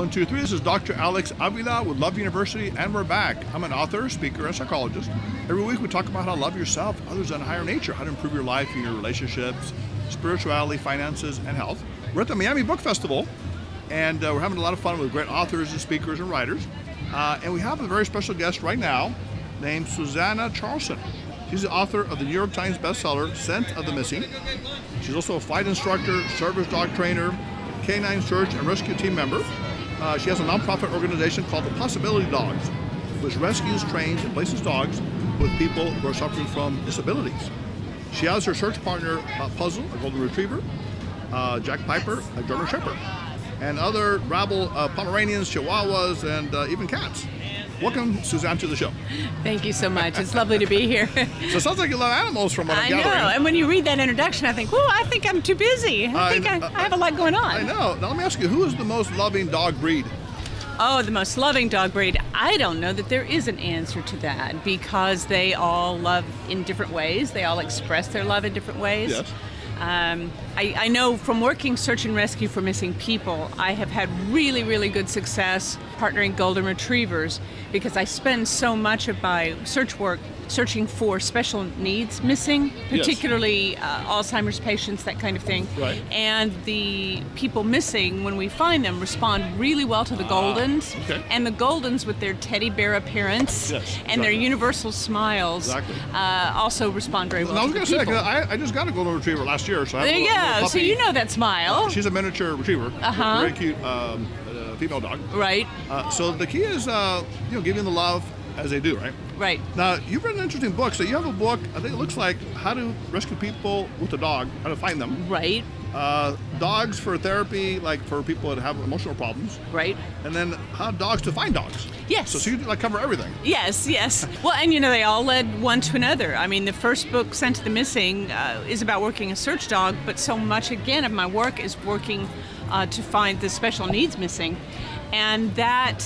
One, two, three. This is Dr. Alex Avila with Love University, and we're back. I'm an author, speaker, and psychologist. Every week we talk about how to love yourself, others, and higher nature, how to improve your life and your relationships, spirituality, finances, and health. We're at the Miami Book Festival, and we're having a lot of fun with great authors and speakers and writers. And we have a very special guest right now named Susannah Charleson. She's the author of the New York Times bestseller, Scent of the Missing. She's also a flight instructor, service dog trainer, canine search and rescue team member. She has a nonprofit organization called the Possibility Dogs, which rescues, trains, and places dogs with people who are suffering from disabilities. She has her search partner, Puzzle, a golden retriever, Jack Piper, a German shepherd, and other rabble Pomeranians, Chihuahuas, and even cats. Welcome, Suzanne, to the show. Thank you so much. It's lovely to be here. So it sounds like you love animals from what I'm gathering. I know, and when you read that introduction, I think, whoa, I think I'm too busy. I have a lot going on. I know. Now let me ask you, who is the most loving dog breed? Oh, the most loving dog breed. I don't know that there is an answer to that because they all love in different ways. They all express their love in different ways. Yes. I know from working search and rescue for missing people, I have had really, really good success partnering golden retrievers because I spend so much of my search work searching for special needs missing, particularly Alzheimer's patients, that kind of thing. Right. And the people missing, when we find them, respond really well to the Goldens. Okay. And the Goldens, with their teddy bear appearance and their universal smiles, also respond very well. I was to going the to say, people. 'cause I just got a golden retriever last year, so I have There you go. So you know that smile. She's a miniature retriever, very cute female dog. Right. So the key is, giving the love as they do, right? Right. Now, you've written an interesting book. So you have a book, I think it looks like How to Rescue People with a Dog, How to Find Them. Right. Dogs for therapy, like for people that have emotional problems. Right. And then how dogs to find dogs. Yes. So you cover everything. Yes, yes. Well, and they all led one to another. I mean, the first book, Scent of the Missing, is about working a search dog, but so much, again, of my work is working to find the special needs missing. And that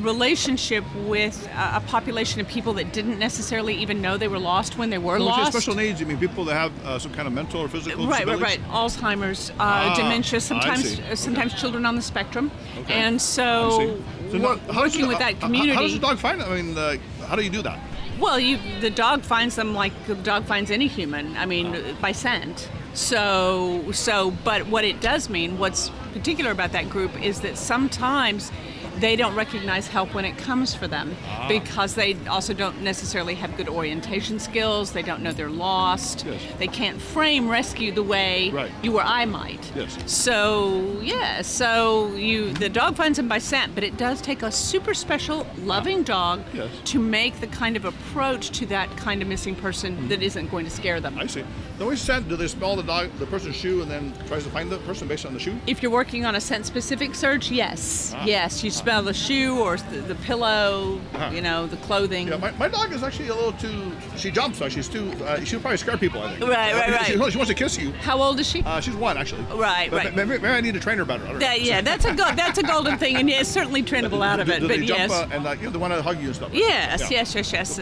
relationship with a population of people that didn't necessarily even know they were lost when they were lost. When you say special needs, you mean people that have some kind of mental or physical disabilities? Right. Alzheimer's, dementia, sometimes children on the spectrum. Okay. And so working with that community. How does the dog find them? I mean, how do you do that? Well, the dog finds them like the dog finds any human. I mean, by scent. But what it does mean, what's particular about that group is that sometimes they don't recognize help when it comes for them because they also don't necessarily have good orientation skills. They don't know they're lost. Yes. They can't frame rescue the way you or I might. Yes. So the dog finds them by scent, but it does take a super special, loving dog to make the kind of approach to that kind of missing person that isn't going to scare them. I see. The way scent, do they smell the person's shoe and then tries to find the person based on the shoe? If you're working on a scent-specific search, yes. Yes, you smell the shoe or the pillow, the clothing. Yeah, my dog is actually a little too, she jumps, so she'll probably scare people, I think. Right. She wants to kiss you. How old is she? She's 1, actually. Right. Maybe I need to train her better. I don't know. That's a golden thing, and it's certainly trainable out of it. Do but they yes. jump, and they want to hug you and stuff. Yes.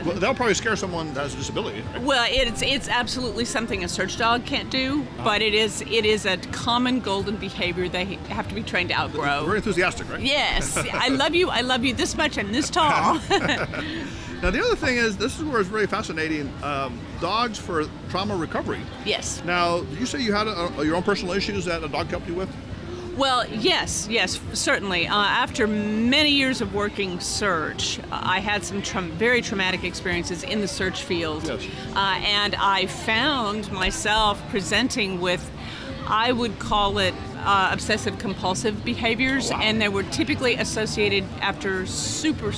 Well, they'll probably scare someone that has a disability. Right? Well, it's absolutely something a search dog can't do, but it is a common golden behavior they have to be trained to outgrow. Very enthusiastic, right? Yes. I love you this much and this tall. Now, the other thing is, this is where it's really fascinating, dogs for trauma recovery. Yes. Now, did you say you had your own personal issues that a dog helped you with? Well, yes, certainly. After many years of working search, I had some very traumatic experiences in the search field. Yes. And I found myself presenting with, I would call it obsessive compulsive behaviors, and they were typically associated after super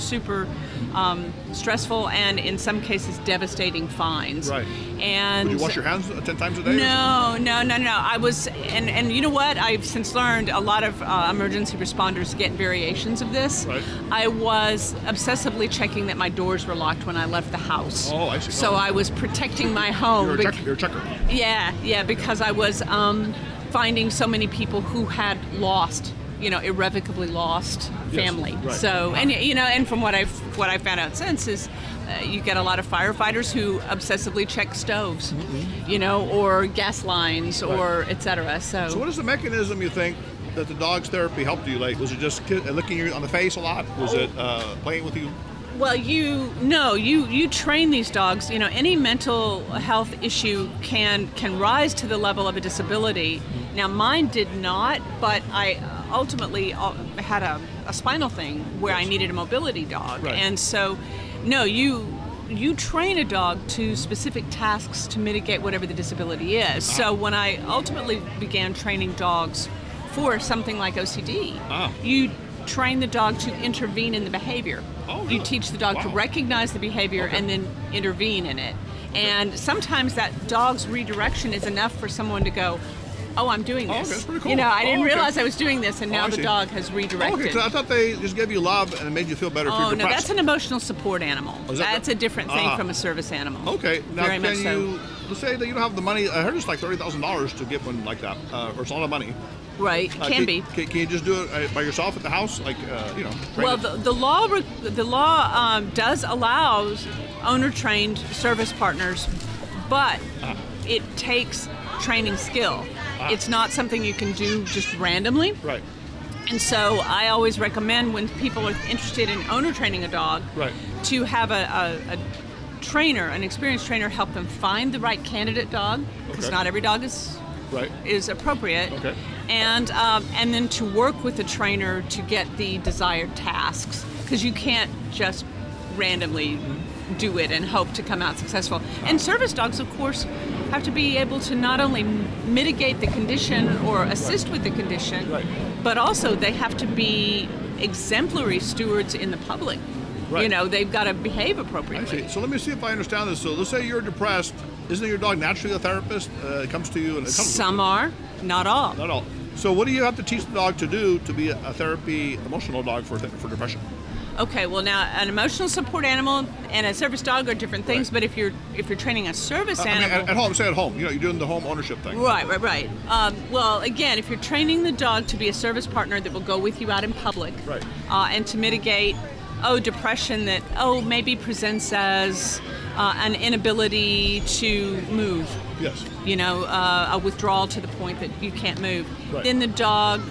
stressful and in some cases devastating finds. Right. And would you wash your hands 10 times a day? No. I was, and you know what? I've since learned a lot of emergency responders get variations of this. Right. I was obsessively checking that my doors were locked when I left the house. Oh, I see. So I was protecting my home. You're a checker. Yeah, because I was finding so many people who had lost, irrevocably lost family. Yes, right. So, and from what I've found out since is, you get a lot of firefighters who obsessively check stoves, or gas lines, or et cetera. So what is the mechanism, you think, that the dog's therapy helped you? Like, was it just licking you on the face a lot? Was it playing with you? Well, you train these dogs. You know, any mental health issue can rise to the level of a disability. Now, mine did not, but I ultimately had a spinal thing where I needed a mobility dog, right. And so, no, you train a dog to specific tasks to mitigate whatever the disability is. So when I ultimately began training dogs for something like OCD, you train the dog to intervene in the behavior. Oh, really? You teach the dog to recognize the behavior and then intervene in it. Okay. And sometimes that dog's redirection is enough for someone to go, oh, I'm doing this. Okay, that's pretty cool. You know, I didn't realize I was doing this, and now the dog has redirected. Okay, so I thought they just gave you love and it made you feel better if you're depressed. No, that's an emotional support animal. That's a different thing from a service animal. Okay, now Very much you, let's say that you don't have the money, I heard it's like $30,000 to get one like that, or it's a lot of money. Right, can be. Can you just do it by yourself at the house, like Well, the law does allow owner-trained service partners, but it takes training skill. It's not something you can do just randomly. Right. And so I always recommend when people are interested in owner training a dog, to have a trainer, an experienced trainer, help them find the right candidate dog, because not every dog is appropriate. Okay. And then to work with the trainer to get the desired tasks, because you can't just randomly do it and hope to come out successful. And service dogs, of course, have to be able to not only mitigate the condition or assist with the condition, but also they have to be exemplary stewards in the public. You know, they've got to behave appropriately. I see. So let me see if I understand this. So let's say you're depressed. Isn't your dog naturally a therapist? It comes to you and it comes Some are, not all. Not all. So what do you have to teach the dog to do to be a therapy emotional dog for depression? Okay, well now an emotional support animal and a service dog are different things, but if you're training a service animal, I mean, at home, say at home, you know, you're doing the home ownership thing. Right. Well, again, if you're training the dog to be a service partner that will go with you out in public, and to mitigate, depression that maybe presents as an inability to move. Yes. You know, a withdrawal to the point that you can't move. Then the dog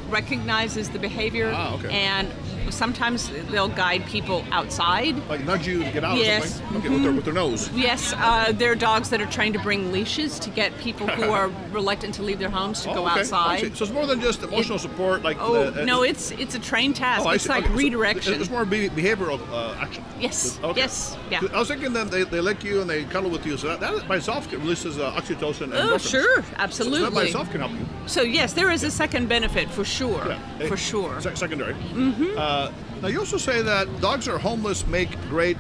recognizes the behavior and sometimes they'll guide people outside. Like nudge you to get out or something? Okay, with their nose. Yes, there are dogs that are trained to bring leashes to get people who are reluctant to leave their homes to go outside. So it's more than just emotional support? Like no, it's a trained task. It's like redirection. So it's more behavioral action. Yes, yes, yeah. I was thinking that they lick you and they cuddle with you, so that by itself releases oxytocin and endorphins. Sure, absolutely. So that by itself can help you. So yes, there is a second benefit for sure. Yeah. For sure. Secondary. Now you also say that dogs that are homeless make great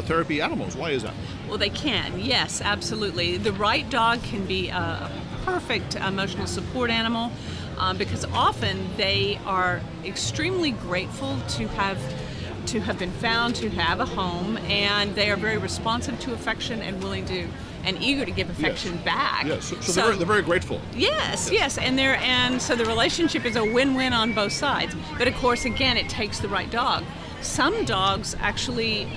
therapy animals. Why is that? Well, they can. Yes, absolutely. The right dog can be a perfect emotional support animal because often they are extremely grateful to have been found, to have a home, and they are very responsive to affection and willing to and eager to give affection back. Yes, so they're very grateful. Yes, and so the relationship is a win-win on both sides. But of course, again, it takes the right dog. Some dogs actually,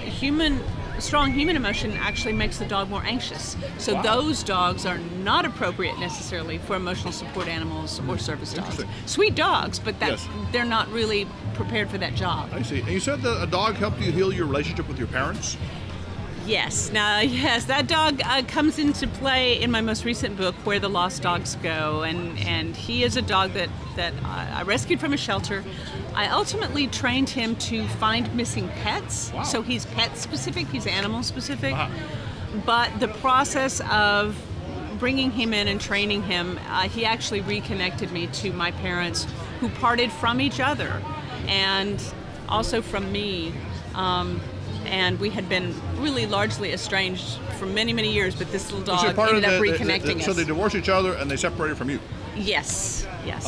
strong human emotion actually makes the dog more anxious. So those dogs are not appropriate necessarily for emotional support animals or service dogs. Sweet dogs, but they're not really prepared for that job. I see. And you said that a dog helped you heal your relationship with your parents? Yes. Now, yes, that dog comes into play in my most recent book, Where the Lost Dogs Go, and he is a dog that I rescued from a shelter. I ultimately trained him to find missing pets. Wow. So he's pet specific, he's animal specific. But the process of bringing him in and training him, he actually reconnected me to my parents who parted from each other and also from me. And we had been really largely estranged for many, many years, but this little dog ended up reconnecting us. So they divorced each other and they separated from you? Yes. Yes.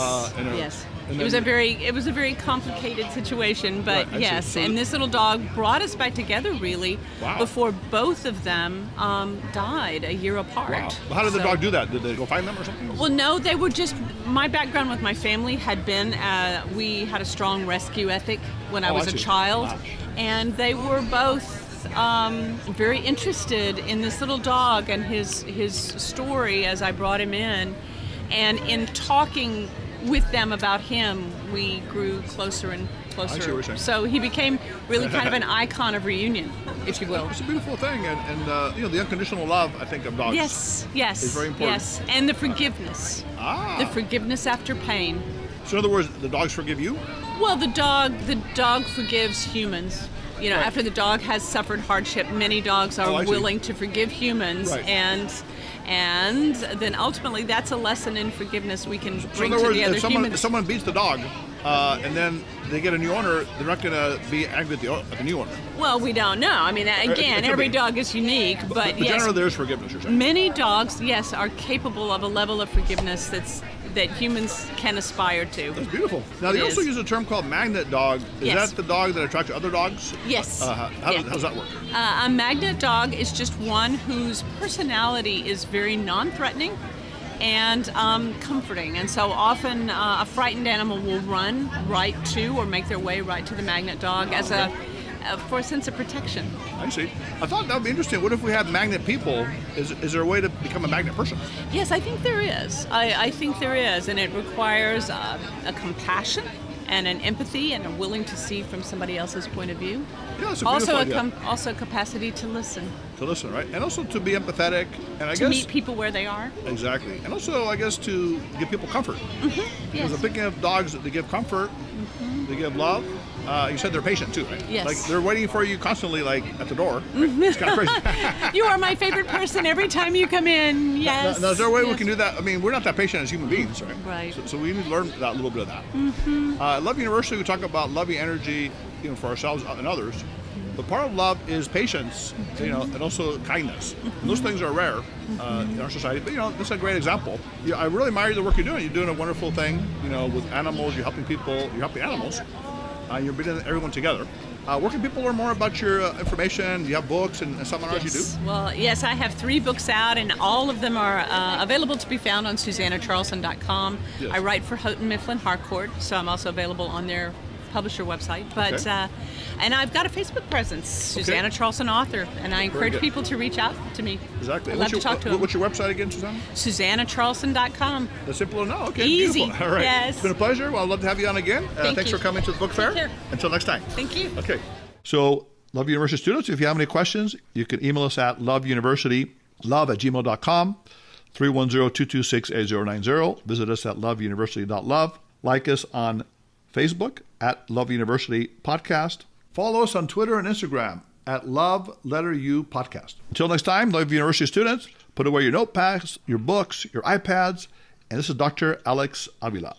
It was a very complicated situation, but yes. So and this little dog brought us back together really before both of them died a year apart. Wow. Well, how did the dog do that? Did they go find them or something? Well, no, they were just, my background with my family had been, we had a strong rescue ethic when I was a child. Wow. And they were both very interested in this little dog and his story as I brought him in. And in talking with them about him, we grew closer and closer. I see what you're saying. So he became really kind of an icon of reunion, if you will. It's a beautiful thing, and the unconditional love, I think, of dogs. Yes, is very important. yes, and the forgiveness. The forgiveness after pain. So in other words, the dogs forgive you? Well, the dog forgives humans. You know, after the dog has suffered hardship, many dogs are willing to forgive humans, and then ultimately that's a lesson in forgiveness we can bring to the other humans. If someone beats the dog, and then they get a new owner, they're not going to be angry at the new owner. Well, we don't know. I mean, again, every dog is unique, but yes, generally there's forgiveness, you're saying. Many dogs, yes, are capable of a level of forgiveness that humans can aspire to. That's beautiful. Now, they also use a term called magnet dog. Is that the dog that attracts other dogs? Yes. How does that work? A magnet dog is just one whose personality is very non-threatening and comforting. And so often a frightened animal will run right to or make their way right to the magnet dog for a sense of protection. I see. I thought that would be interesting. What if we have magnet people? Is there a way to become a magnet person? Yes, I think there is. I think there is, and it requires a compassion and an empathy and a willing to see from somebody else's point of view. Yeah, it's a beautiful idea. Also a capacity to listen. To listen, right? And also to be empathetic. And to meet people where they are. Exactly. And also, I guess, to give people comfort. Yes. Because I'm thinking of dogs that they give comfort, they give love. You said they're patient too, right? Yes. Like they're waiting for you constantly, like at the door. Right? It's kind of crazy. You are my favorite person every time you come in. Yes. Now, is there a way we can do that? I mean, we're not that patient as human beings, right? Right. So we need to learn that, a little bit of that. Love University, we talk about loving energy, for ourselves and others. But part of love is patience, and also kindness. And those things are rare in our society. But this is a great example. I really admire the work you're doing. You're doing a wonderful thing, with animals. You're helping people. You're helping animals. You're bringing everyone together. Where can people learn more about your information? You have books and seminars you do? Well, yes, I have 3 books out, and all of them are available to be found on SusannahCharleson.com. Yes. I write for Houghton Mifflin Harcourt, so I'm also available on their publisher website. But and I've got a Facebook presence, Susannah Charleson Author, and I encourage people to reach out to me. Exactly. I'd love to talk to them. What's your website again, Susannah? SusannahCharleson.com. That's simple to know. Okay, easy. Beautiful. All right. Yes. It's been a pleasure. Well, I'd love to have you on again. Thanks for coming to the book fair. Take care. Until next time. Thank you. Okay. So, Love University students, if you have any questions, you can email us at loveuniversitylove@gmail.com, 310-226-8090. Visit us at loveuniversity.love. Like us on Facebook at Love University Podcast. Follow us on Twitter and Instagram at Love_U Podcast. Until next time, Love University students, put away your notepads, your books, your iPads, and this is Dr. Alex Avila.